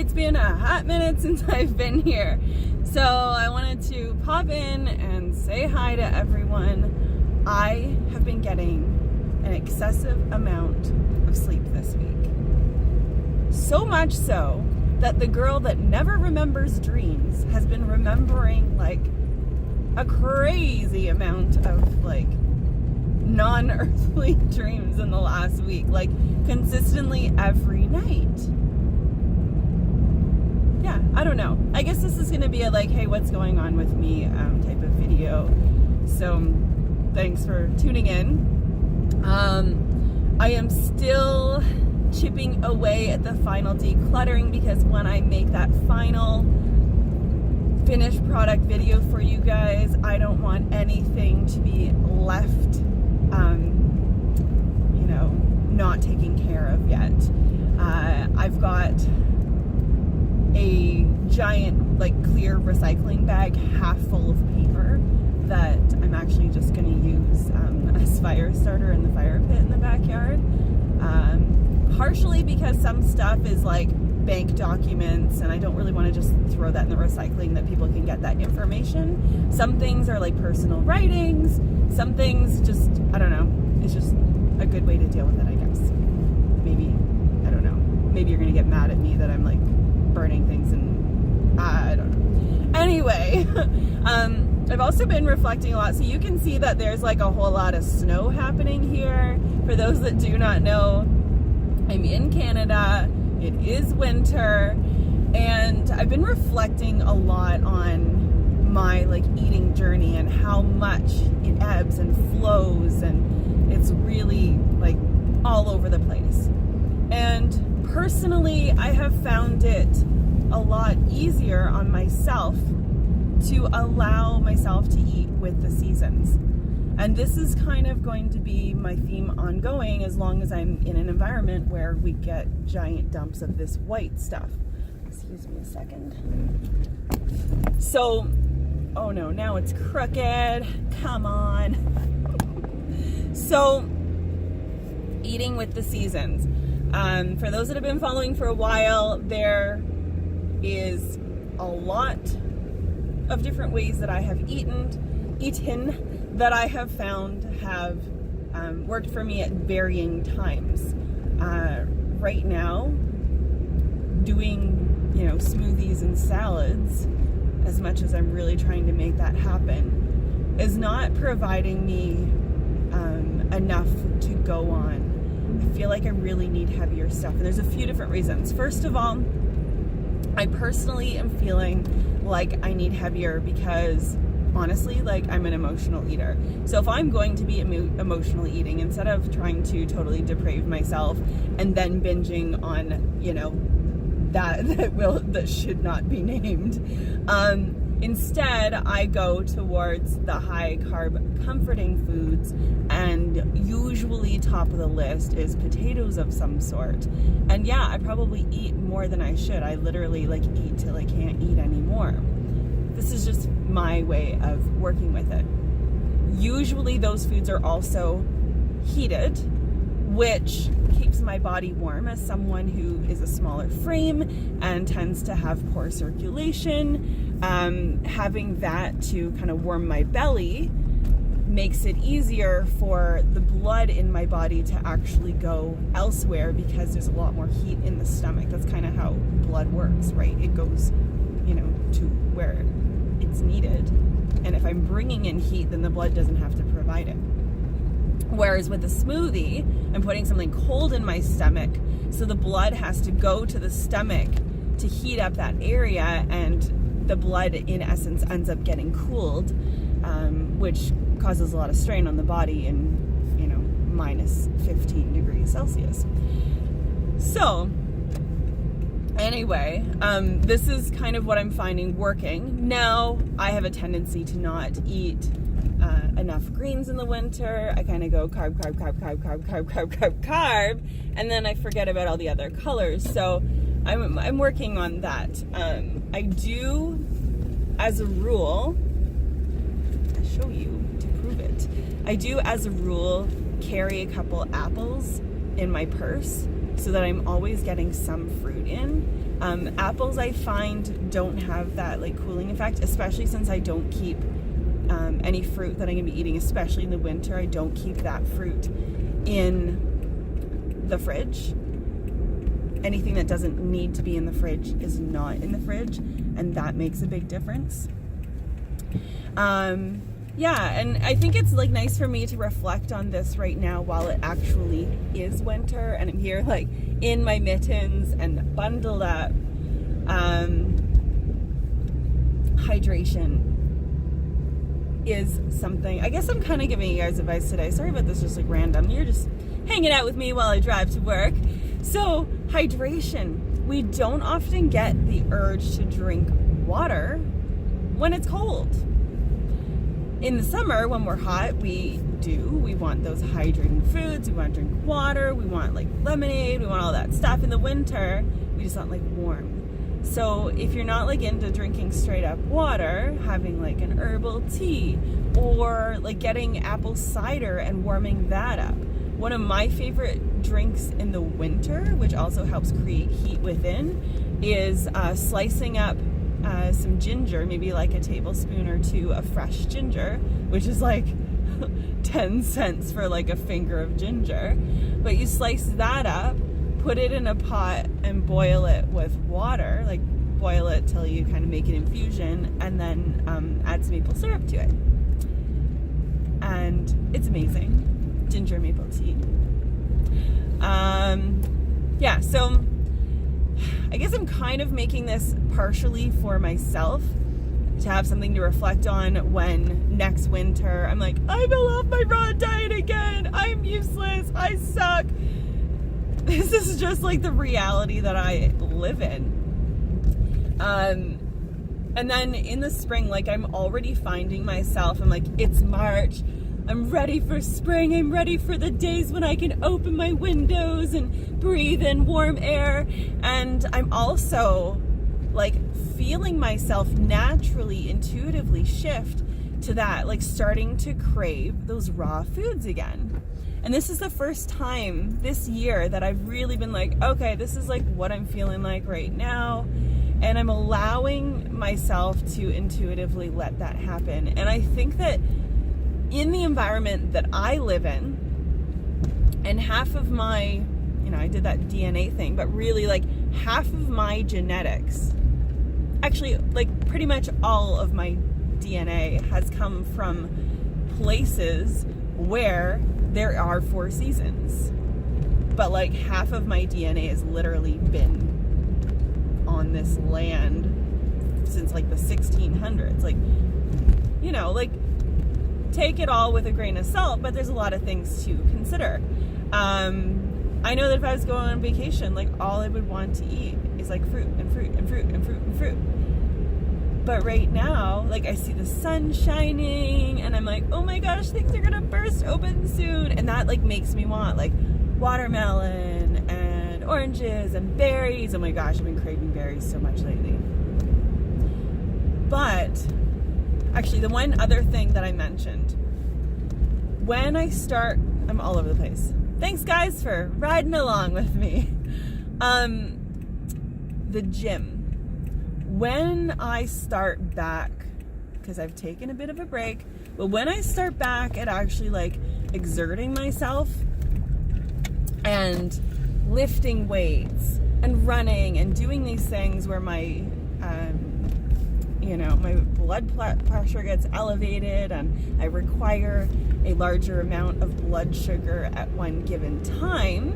It's been a hot minute since I've been here. So I wanted to pop in and say hi to everyone. I have been getting an excessive amount of sleep this week. So much so that the girl that never remembers dreams has been remembering like a crazy amount of like non-earthly dreams in the last week, like consistently every night. Yeah, I don't know. I guess this is going to be a like, hey, what's going on with me type of video. So thanks for tuning in. I am still chipping away at the final decluttering because when I make that final finished product video for you guys, I don't want anything to be left, not taken care of yet. I've got a giant, like, clear recycling bag half full of paper that I'm actually just going to use as fire starter in the fire pit in the backyard. Partially because some stuff is like bank documents and I don't really want to just throw that in the recycling, that people can get that information. Some things are like personal writings. Some things just, I don't know, it's just a good way to deal with it, I guess. Maybe, I don't know. Maybe you're going to get mad at me that I'm like burning things and I don't know. Anyway, I've also been reflecting a lot. So you can see that there's like a whole lot of snow happening here. For those that do not know, I'm in Canada. It is winter, and I've been reflecting a lot on my like eating journey and how much it ebbs and flows, and it's really like all over the place. And personally, I have found it a lot easier on myself to allow myself to eat with the seasons. And this is kind of going to be my theme ongoing as long as I'm in an environment where we get giant dumps of this white stuff. Excuse me a second. So, oh no, now it's crooked. Come on. So, eating with the seasons. For those that have been following for a while, there is a lot of different ways that I have eaten that I have found have worked for me at varying times. Right now, doing, smoothies and salads, as much as I'm really trying to make that happen, is not providing me enough to go on. I feel like I really need heavier stuff, and there's a few different reasons. First of all, I personally am feeling like I need heavier because honestly, like, I'm an emotional eater. So if I'm going to be emotionally eating, instead of trying to totally deprave myself and then binging on, that should not be named, instead I go towards the high carb comforting foods, and usually top of the list is potatoes of some sort. And yeah, I probably eat more than I should. I literally like eat till I can't eat anymore. This is just my way of working with it. Usually those foods are also heated, which keeps my body warm as someone who is a smaller frame and tends to have poor circulation. Having that to kind of warm my belly makes it easier for the blood in my body to actually go elsewhere because there's a lot more heat in the stomach. That's kind of how blood works, right? It goes, to where it's needed. And if I'm bringing in heat, then the blood doesn't have to provide it. Whereas with a smoothie, I'm putting something cold in my stomach, so the blood has to go to the stomach to heat up that area, and the blood in essence ends up getting cooled, which causes a lot of strain on the body in, minus 15 degrees Celsius. So anyway, this is kind of what I'm finding working. Now, I have a tendency to not eat enough greens in the winter. I kind of go carb, and then I forget about all the other colors. So I'm working on that. I do, as a rule, I'll show you to prove it. I do, as a rule, carry a couple apples in my purse so that I'm always getting some fruit in. Apples, I find, don't have that like cooling effect, especially since I don't keep any fruit that I'm going to be eating, especially in the winter. I don't keep that fruit in the fridge. Anything that doesn't need to be in the fridge is not in the fridge, and that makes a big difference. Yeah, and I think it's like nice for me to reflect on this right now while it actually is winter and I'm here like in my mittens and bundled up. Hydration is something, I guess I'm kind of giving you guys advice today. Sorry about this, just like random. You're just hanging out with me while I drive to work. So hydration, we don't often get the urge to drink water when it's cold. In the summer, when we're hot, we want those hydrating foods, we want to drink water, we want like lemonade, we want all that stuff. In the winter, we just want like warm. So if you're not like into drinking straight up water, having like an herbal tea or like getting apple cider and warming that up. One of my favorite drinks in the winter, which also helps create heat within, is slicing up some ginger, maybe like a tablespoon or two of fresh ginger, which is like 10 cents for like a finger of ginger. But you slice that up, put it in a pot and boil it with water, like boil it till you kind of make an infusion, and then add some maple syrup to it. And it's amazing. Ginger maple tea. Yeah, so I guess I'm kind of making this partially for myself to have something to reflect on when next winter I'm like, I fell off my raw diet again. I'm useless. I suck. This is just like the reality that I live in. And then in the spring, like I'm already finding myself, I'm like, it's March. I'm ready for spring. I'm ready for the days when I can open my windows and breathe in warm air. And I'm also like feeling myself naturally, intuitively shift to that, like starting to crave those raw foods again. And this is the first time this year that I've really been like, okay, this is like what I'm feeling like right now. And I'm allowing myself to intuitively let that happen. And I think that in the environment that I live in, and half of my, I did that DNA thing, but really like half of my genetics, actually like pretty much all of my DNA has come from places where there are 4 seasons. But like half of my DNA has literally been on this land since like the 1600s. Like, like take it all with a grain of salt, but there's a lot of things to consider. I know that if I was going on vacation, like all I would want to eat is like fruit and fruit and fruit and fruit and fruit. But right now, like I see the sun shining and I'm like, oh my gosh, things are gonna burst open soon. And that like makes me want like watermelon and oranges and berries. Oh my gosh, I've been craving berries so much lately. But actually, the one other thing that I mentioned, when I start, I'm all over the place. Thanks guys for riding along with me. The gym. When I start back, because I've taken a bit of a break, but when I start back at actually like exerting myself and lifting weights and running and doing these things where my my blood pressure gets elevated and I require a larger amount of blood sugar at one given time,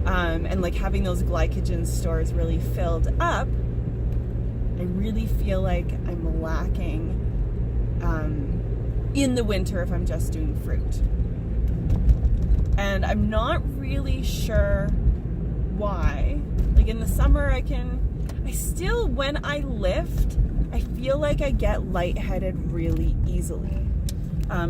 and like having those glycogen stores really filled up, I really feel like I'm lacking in the winter if I'm just doing fruit. And I'm not really sure why. Like in the summer when I lift, I feel like I get lightheaded really easily.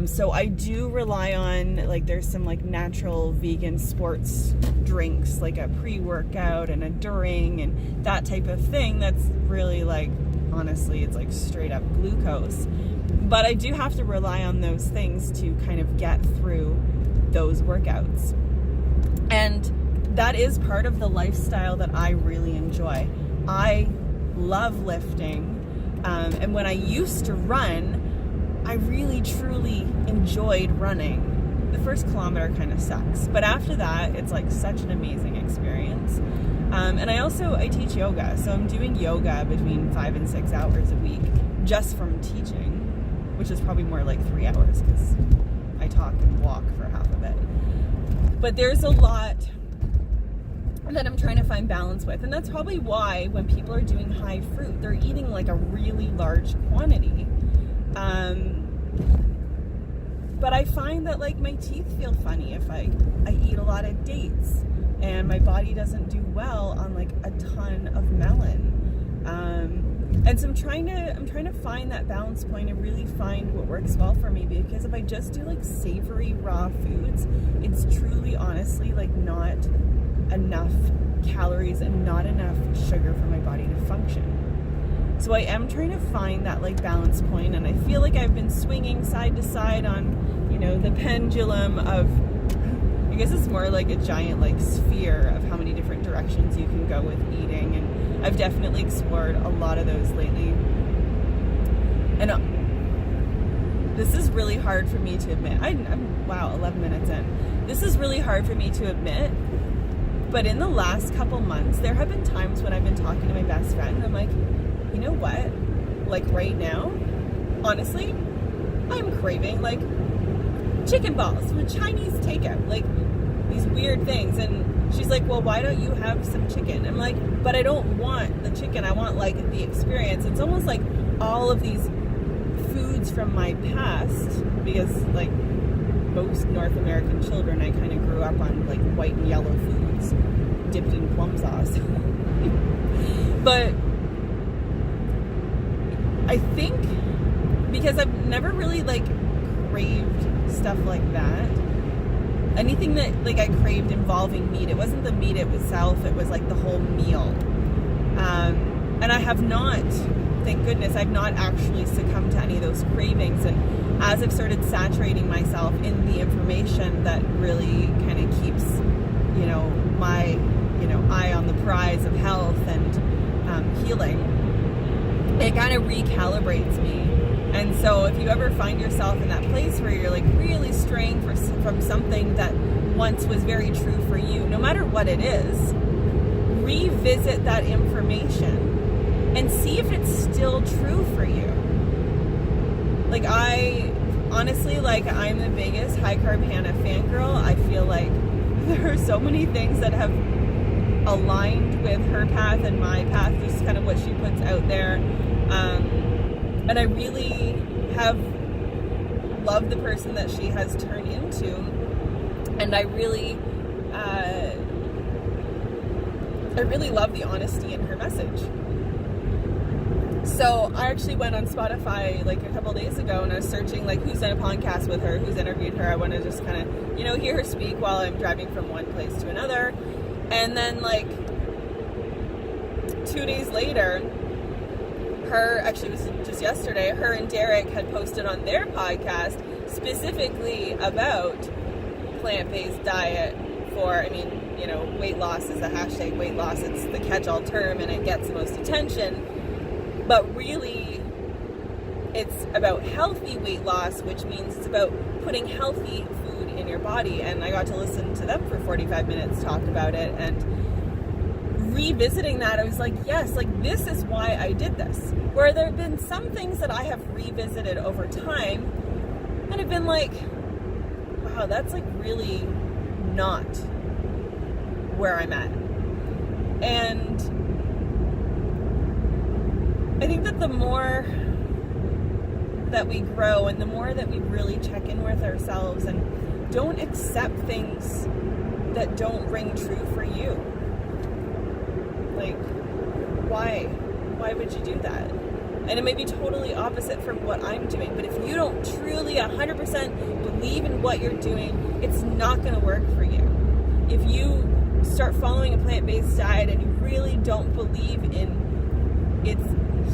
So I do rely on, like there's some like natural vegan sports drinks, like a pre-workout and a during and that type of thing. That's really like, honestly, it's like straight up glucose. But I do have to rely on those things to kind of get through those workouts. And that is part of the lifestyle that I really enjoy. I love lifting. And when I used to run, I really truly enjoyed running. The first kilometer kind of sucks, but after that, it's like such an amazing experience. And I teach yoga, so I'm doing yoga between 5 and 6 hours a week just from teaching, which is probably more like 3 hours because I talk and walk for half of it. But there's a lot that I'm trying to find balance with, and that's probably why when people are doing high fruit, they're eating like a really large quantity. But I find that like my teeth feel funny if I eat a lot of dates, and my body doesn't do well on like a ton of melon. And so I'm trying to find that balance point and really find what works well for me, because if I just do like savory raw foods, it's truly honestly like not enough calories and not enough sugar for my body to function. So I am trying to find that like balance point, and I feel like I've been swinging side to side on, you know, the pendulum of, I guess it's more like a giant like sphere of how many different directions you can go with eating, and I've definitely explored a lot of those lately. And this is really hard for me to admit. I'm wow, 11 minutes in. This is really hard for me to admit, but in the last couple months, there have been times when I've been talking to my best friend, and I'm like, you know what? Like right now, honestly, I'm craving like chicken balls with Chinese takeout, like these weird things. And she's like, well, why don't you have some chicken? I'm like, but I don't want the chicken. I want like the experience. It's almost like all of these foods from my past, because like most North American children, I kind of grew up on like white and yellow foods dipped in plum sauce. But I think because I've never really like craved stuff like that. Anything that like I craved involving meat, it wasn't the meat itself, it was like the whole meal. And I have not, thank goodness, I've not actually succumbed to any of those cravings. And as I've started saturating myself in the information that really kind of keeps, you know, my, you know, eye on the prize of health and healing, it kind of recalibrates me. And so if you ever find yourself in that place where you're like really straying from something that once was very true for you, no matter what it is, revisit that information and see if it's still true for you. Like I honestly, like I'm the biggest high carb Hannah fangirl. I feel like there are so many things that have aligned with her path and my path, just kind of what she puts out there. And I really have loved the person that she has turned into, and I really love the honesty in her message. So I actually went on Spotify like a couple days ago, and I was searching like who's done a podcast with her, who's interviewed her. I want to just kind of, you know, hear her speak while I'm driving from one place to another. And then like 2 days later, it was just yesterday, her and Derek had posted on their podcast specifically about plant-based diet for, I mean, you know, weight loss is a hashtag weight loss. It's the catch-all term and it gets the most attention. But really, it's about healthy weight loss, which means it's about putting healthy food in your body. And I got to listen to them for 45 minutes talk about it, and revisiting that, I was like, yes, like this is why I did this. Where there have been some things that I have revisited over time and have been like, wow, that's like really not where I'm at. And I think that the more that we grow and the more that we really check in with ourselves and don't accept things that don't ring true for you. Like, why? Why would you do that? And it may be totally opposite from what I'm doing, but if you don't truly 100% believe in what you're doing, it's not going to work for you. If you start following a plant-based diet and you really don't believe in its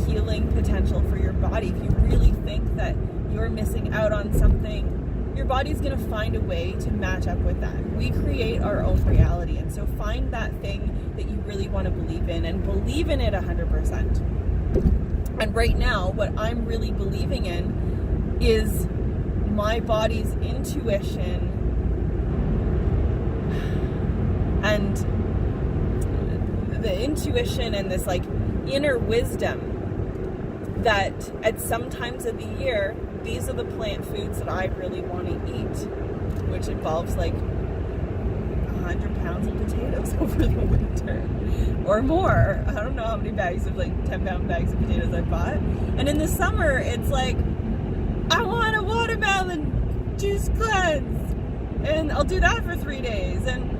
healing potential for your body, if you really think that you're missing out on something, your body's going to find a way to match up with that. We create our own reality. And so find that thing that you really want to believe in and believe in it 100%. And right now, what I'm really believing in is my body's intuition and the intuition and this like inner wisdom that at some times of the year, these are the plant foods that I really want to eat, which involves like 100 pounds of potatoes over the winter or more. I don't know how many bags of like 10-pound bags of potatoes I bought. And in the summer, it's like, I want a watermelon juice cleanse, and I'll do that for 3 days. And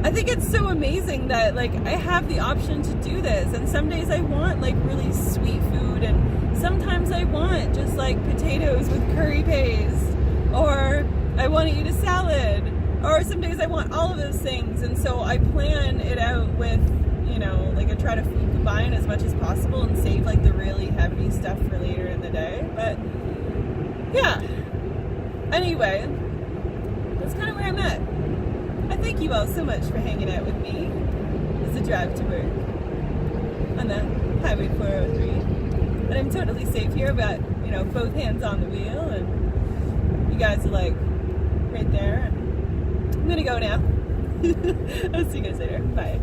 I think it's so amazing that like I have the option to do this, and some days I want like really sweet food, and sometimes I want just like potatoes with curry paste, or I want to eat a salad, or some days I want all of those things. And so I plan it out with, you know, like I try to food combine as much as possible and save like the really heavy stuff for later in the day. But yeah, anyway, that's kind of where I'm at. I thank you all so much for hanging out with me as I drive to work on the Highway 403. And I'm totally safe here, but, you know, both hands on the wheel, and you guys are like right there. I'm gonna go now. I'll see you guys later. Bye.